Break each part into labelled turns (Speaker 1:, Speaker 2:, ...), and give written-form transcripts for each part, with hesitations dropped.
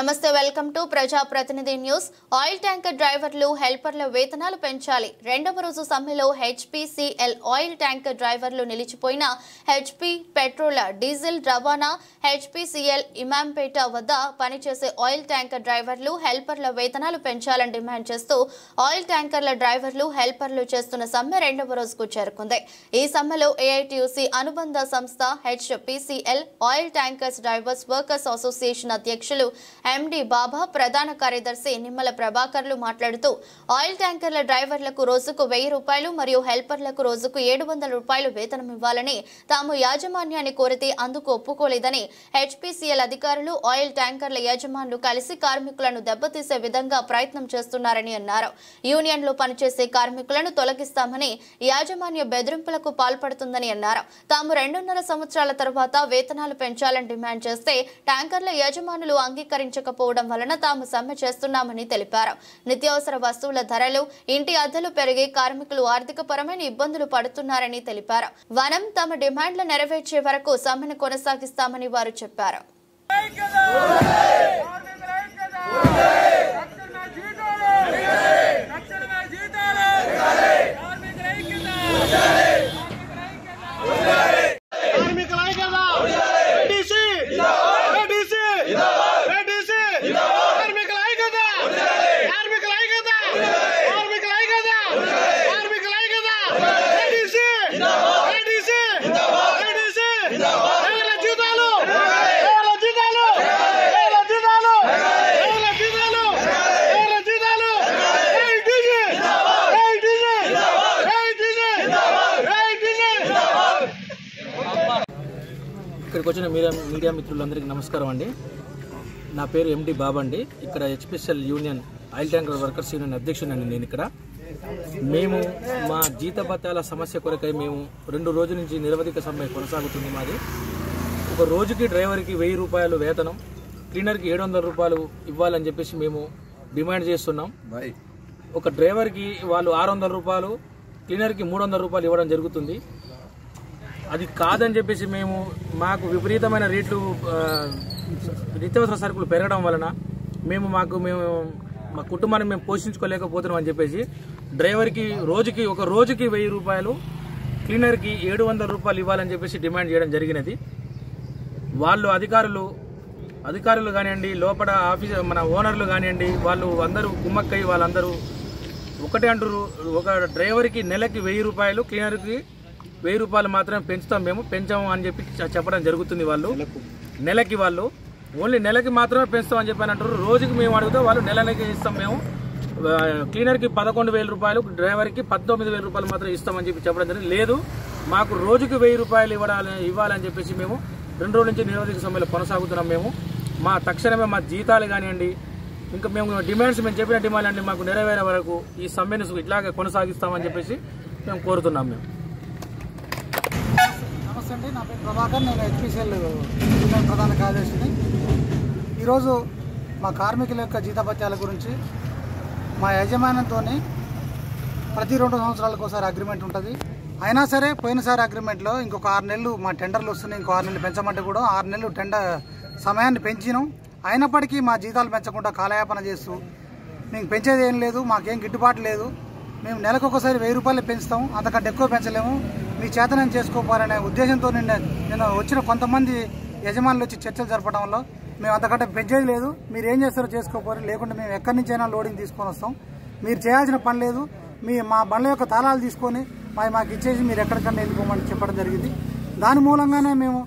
Speaker 1: నమస్తే welcome to ప్రజా ప్రతినిధి న్యూస్. ఆయిల్ ట్యాంకర్ డ్రైవర్లు హెల్పర్ల వేతనాలు పెంచాలి. రెండవ రోజు సమ్మెలో హెచ్పీసీఎల్ ఆయిల్ ట్యాంకర్ డ్రైవర్లు నిలిచిపోయిన హెచ్పీ పెట్రోల్ డీజిల్ రవాణా హెచ్పీసీఎల్ ఇమాంపేట వద్ద పనిచేసే ఆయిల్ ట్యాంకర్ డ్రైవర్లు హెల్పర్ల వేతనాలు పెంచాలని డిమాండ్ చేస్తూ ఆయిల్ ట్యాంకర్ల డ్రైవర్లు హెల్పర్లు చేస్తున్న సమ్మె రెండవ రోజుకు చేరుకుంది. ఈ సమ్మెలో ఏఐటీయూసీ అనుబంధ సంస్థ HPCL oil tankers drivers workers association అధ్యక్షులు ఎండి బాబా, ప్రధాన కార్యదర్శి నిమ్మల ప్రభాకర్లు మాట్లాడుతూ ఆయిల్ ట్యాంకర్ల డ్రైవర్లకు రోజుకు 1000 రూపాయలు మరియు హెల్పర్లకు రోజుకు 700 రూపాయలు వేతనం ఇవ్వాలని తాము యాజమాన్యాన్ని కోరితే అందుకు ఒప్పుకోలేదని హెచ్పీసీఎల్ అధికారులు ఆయిల్ ట్యాంకర్ల యజమానులు కలిసి కార్మికులను దెబ్బతీసే విధంగా ప్రయత్నం చేస్తున్నారని అన్నారు. యూనియన్లో పనిచేసే కార్మికులను తొలగిస్తామని యాజమాన్య బెదిరింపులకు పాల్పడుతుందని అన్నారు. తాము 2.5 సంవత్సరాల తర్వాత వేతనాలు పెంచాలని డిమాండ్ చేస్తే ట్యాంకర్ల యజమానులు అంగీకరించకపోవడం వలన తాము సమ్మె చేస్తున్నామని తెలిపారు. నిత్యావసర వస్తువుల ధరలు, ఇంటి అద్దెలు పెరిగి కార్మికులు ఆర్థికపరమైన ఇబ్బందులు పడుతున్నారని తెలిపారు. వనం తమ డిమాండ్లు నెరవేర్చే వరకు సమ్మెను కొనసాగిస్తామని వారు చెప్పారు.
Speaker 2: ఇక్కడికి వచ్చిన మీడియా మిత్రులందరికీ నమస్కారం అండి. నా పేరు ఎండి బాబా అండి. ఇక్కడ HPCL union oil tanker workers union అధ్యక్షుడిని నేను. ఇక్కడ మేము మా జీతభత్యాల సమస్య కొరకై మేము 2 రోజుల నుంచి నిరవధిక సమ్మె కొనసాగుతుంది. మాది ఒక రోజుకి డ్రైవర్కి 1000 రూపాయలు వేతనం, క్లీనర్కి 700 రూపాయలు ఇవ్వాలని చెప్పేసి మేము డిమాండ్ చేస్తున్నాం. ఒక డ్రైవర్కి వాళ్ళు 600 రూపాయలు, క్లీనర్కి 300 రూపాయలు ఇవ్వడం జరుగుతుంది. అది కాదని చెప్పేసి మాకు విపరీతమైన రేట్లు, నిత్యావసర సరుకులు పెరగడం వలన మేము మా కుటుంబాన్ని మేము పోషించుకోలేకపోతున్నాం అని చెప్పేసి డ్రైవర్కి ఒక రోజుకి 1000 రూపాయలు, క్లీనర్కి 700 రూపాయలు ఇవ్వాలని చెప్పేసి డిమాండ్ చేయడం జరిగినది. వాళ్ళు అధికారులు కానివ్వండి, లోపల మన ఓనర్లు కానివ్వండి, వాళ్ళు అందరూ కుమ్మక్కయ్యి వాళ్ళందరూ ఒకటే అంటారు. ఒక డ్రైవర్కి నెలకి 1000 రూపాయలు, క్లీనర్కి 1000 రూపాయలు మాత్రమే పెంచాము అని చెప్పి చెప్పడం జరుగుతుంది. వాళ్ళు ఓన్లీ నెలకి మాత్రమే పెంచుతాం అని చెప్పి అంటారు. రోజుకి మేము అడిగితే వాళ్ళు నెలకి ఇస్తాం మేము, క్లీనర్కి 11,000 రూపాయలు, డ్రైవర్కి 19,000 రూపాయలు మాత్రం ఇస్తామని చెప్పి చెప్పడం జరిగింది. లేదు, మాకు రోజుకి 1000 రూపాయలు ఇవ్వాలని చెప్పేసి మేము 2 రోజుల నుంచి నిరవధిక సమ్మెలో కొనసాగుతున్నాం. తక్షణమే మా జీతాలు కానివ్వండి, ఇంకా మేము చెప్పిన డిమాండ్ అండి మాకు నెరవేరే వరకు ఈ సమ్మెను ఇట్లాగే కొనసాగిస్తామని చెప్పేసి మేము కోరుతున్నాం.
Speaker 3: నమస్తే అండి, నా పేరు ప్రభాకర్, నేను హెచ్పీసీఎల్ యూనియన్ ప్రధాన కార్యదర్శిని. ఈరోజు మా కార్మికుల యొక్క జీతభత్యాల గురించి మా యాజమాన్యంతో ప్రతి 2 సంవత్సరాలకు ఒకసారి అగ్రిమెంట్ ఉంటుంది. అయినా సరే పోయినసారి అగ్రిమెంట్లో ఇంకొక 6 నెలలు మా టెండర్లు వస్తున్నాయి, ఇంకో 6 నెలలు పెంచమంటే కూడా 6 నెలలు టెండర్ సమయాన్ని పెంచినాం. అయినప్పటికీ మా జీతాలు పెంచకుండా కాలయాపన చేస్తూ మేము పెంచేది ఏం లేదు, మాకేం గిట్టుబాటు లేదు, మేము నెలకు ఒకసారి 1000 రూపాయలు పెంచుతాం, అంతకంటే ఎక్కువ పెంచలేము, మీ చేతనం చేసుకోవాలనే ఉద్దేశంతో నేను వచ్చిన కొంతమంది యజమానులు వచ్చి చర్చలు జరపడంలో మేము అంతకంటే పెంచేది లేదు, మీరు ఏం చేస్తారో చేసుకోపోరు, లేకుంటే మేము ఎక్కడి నుంచైనా లోడింగ్ తీసుకొని వస్తాం, మీరు చేయాల్సిన పని లేదు, మా బండ్ల యొక్క తాళాలు తీసుకొని మాకు ఇచ్చేసి మీరు ఎక్కడికన్నా వెళ్ళిపోమని చెప్పడం జరిగింది. దాని మూలంగానే మేము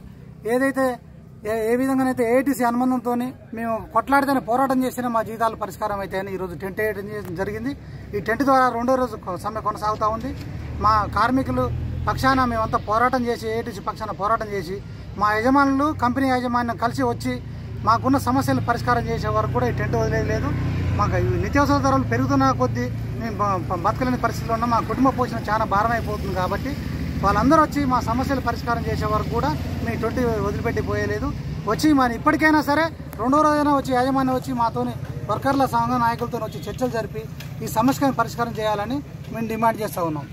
Speaker 3: ఏ విధంగానైతే ఏఐటీసీ అనుబంధంతో మేము కొట్లాడితేనే పోరాటం చేసినా మా జీతాలు పరిష్కారం అయితాయని ఈరోజు టెంట్ వేయడం జరిగింది. ఈ టెంట్ ద్వారా 2వ రోజు సమ్మె కొనసాగుతూ ఉంది. మా కార్మికులు పక్షాన మేమంతా పోరాటం చేసి, ఏఐటీసీ పక్షాన పోరాటం చేసి, మా యజమానులు కంపెనీ యాజమాన్యం కలిసి వచ్చి మాకున్న సమస్యలు పరిష్కారం చేసే వరకు కూడా ఈ టెంట్ వదిలేదు. మాకు నిత్యావసర ధరలు పెరుగుతున్న కొద్దీ మేము బతకలేని పరిస్థితిలో ఉన్నాం. మా కుటుంబ పోషణ చాలా భారం అయిపోతుంది. కాబట్టి వాళ్ళందరూ వచ్చి మా సమస్యలు పరిష్కారం చేసే వరకు కూడా మీ టొంటి వదిలిపెట్టి పోయలేదు. వచ్చి మరి ఇప్పటికైనా సరే 2వ రోజైనా వచ్చి యాజమాన్యం వచ్చి మాతోని వర్కర్ల సంఘ నాయకులతో వచ్చి చర్చలు జరిపి ఈ సమస్యను పరిష్కారం చేయాలని మేము డిమాండ్ చేస్తూ ఉన్నాం.